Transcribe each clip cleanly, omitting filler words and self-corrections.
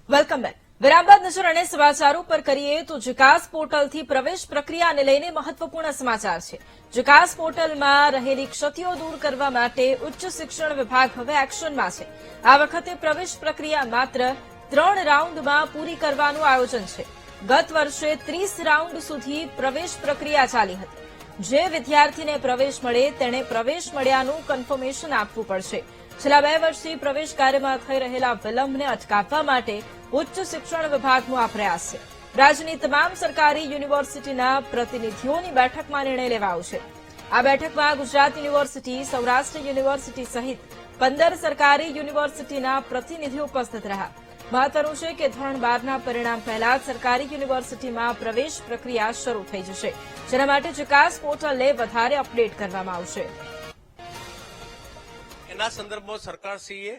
Welcome back. વિરામ બાદ નજર અને સમાચારો પર કરીએ તો જીકાસ પોર્ટલથી પ્રવેશ પ્રક્રિયાને લઈને મહત્વપૂર્ણ સમાચાર છે. જીકાસ પોર્ટલમાં રહેલી ક્ષતિઓ દૂર કરવા માટે ઉચ્ચ શિક્ષણ વિભાગ હવે એક્શનમાં છે. આ વખતે પ્રવેશ પ્રક્રિયા માત્ર 3 રાઉન્ડમાં પૂરી કરવાનું આયોજન છે. ગત વર્ષે 30 રાઉન્ડ સુધી પ્રવેશ પ્રક્રિયા ચાલી હતી. જે વિદ્યાર્થીને પ્રવેશ મળે તેણે પ્રવેશ મળ્યાનું કન્ફર્મેશન આપવું પડશે. છેલ્લા 2 વર્ષથી પ્રવેશ કાર્યમાં થઈ રહેલા વિલંબને અટકાવવા માટે ઉચ્ચ શિક્ષણ વિભાગનો આ પ્રયાસ છે. રાજ્યની તમામ સરકારી યુનિવર્સિટીના પ્રતિનિધિઓની બેઠકમાં નિર્ણય લેવાયો છે. આ બેઠકમાં ગુજરાત યુનિવર્સિટી, સૌરાષ્ટ્ર યુનિવર્સિટી સહિત 15 સરકારી યુનિવર્સિટીના પ્રતિનિધિઓ ઉપસ્થિત રહ્યા. મહત્વનું છે કે ધોરણ 12ના પરિણામ પહેલા જ સરકારી યુનિવર્સિટીમાં પ્રવેશ પ્રક્રિયા શરૂ થઈ જશે, જેના માટે જીકાસ પોર્ટલને વધારે અપડેટ કરવામાં આવશે. એના સંદર્ભમાં સરકારશ્રીએ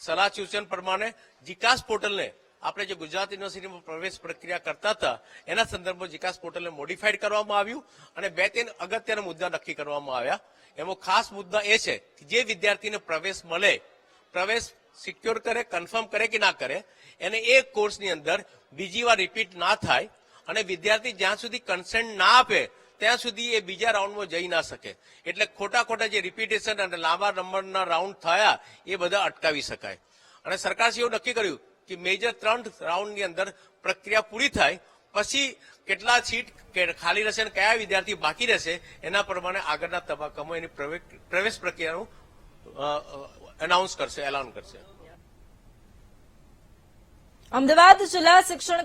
સલાહ સૂચન પ્રમાણે જીકાસ પોર્ટલને આપણે જે ગુજરાત યુનિવર્સિટીમાં પ્રવેશ પ્રક્રિયા કરતા હતા એના સંદર્ભમાં જીકાસ પોર્ટલને મોડિફાઈડ કરવામાં આવ્યું અને 2-3 અગત્યના મુદ્દા નક્કી કરવામાં આવ્યા. એમાં ખાસ મુદ્દા એ છે કે જે વિદ્યાર્થીને પ્રવેશ મળે, પ્રવેશ સિક્યોર કરે, કન્ફર્મ કરે કે ના કરે, એને એ કોર્સની અંદર બીજી વાર રિપીટ ના થાય અને વિદ્યાર્થી જ્યાં સુધી કન્સેન્ટ ના આપે ત્યાં સુધી એ બીજા રાઉન્ડમાં જઈ ના શકે. એટલે ખોટા જે રિપીટેશન અને લાંબા નંબરના રાઉન્ડ થયા એ બધા અટકાવી શકાય. અને સરકારશ્રીએ એવું નક્કી કર્યું કે મેજર 3 રાઉન્ડની અંદર પ્રક્રિયા પૂરી થાય પછી કેટલા સીટ ખાલી રહેશે અને કયા વિદ્યાર્થી બાકી રહેશે એના પ્રમાણે આગળના તબક્કામાં એની પ્રવેશ પ્રક્રિયાનું એનાઉન્સ કરશે, એલાન કરશે. અમદાવાદ જિલ્લા શિક્ષણ